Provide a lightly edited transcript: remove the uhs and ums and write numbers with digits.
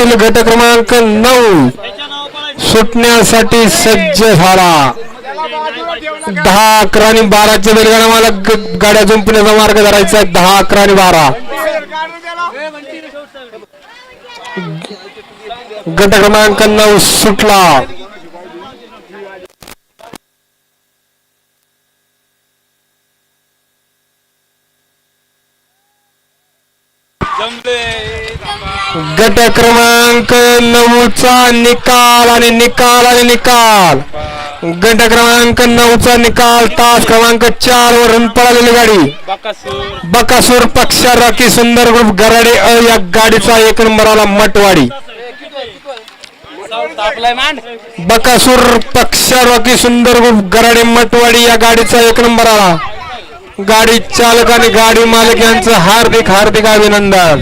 बैल गट क्रमांक 9 सुटण्यासाठी सज्ज झाला. 10, 11 आणि 12च्या बैलगाडा मला गाड्या जुंपण्याचा मार्ग धरायचा आहे. 10, 11 आणि 12 गट क्रमांक 9 सुटला. गट क्रमांक 9चा निकाल आणि निकाल आणि निकाल. गट क्रमांक 9चा निकाल. तास क्रमांक 4 वरून पळालेली गाडी बकासूर पक्ष रॉकी सुंदर ग्रुप गराडे या गाडीचा 1 नंबरला मटवाडी. बकासूर पक्ष रॉकी सुंदर ग्रुप गराडे मटवाडी या गाडीचा 1 नंबरला. गाडी चालक आणि गाडी मालक यांचं हार्दिक हार्दिक अभिनंदन.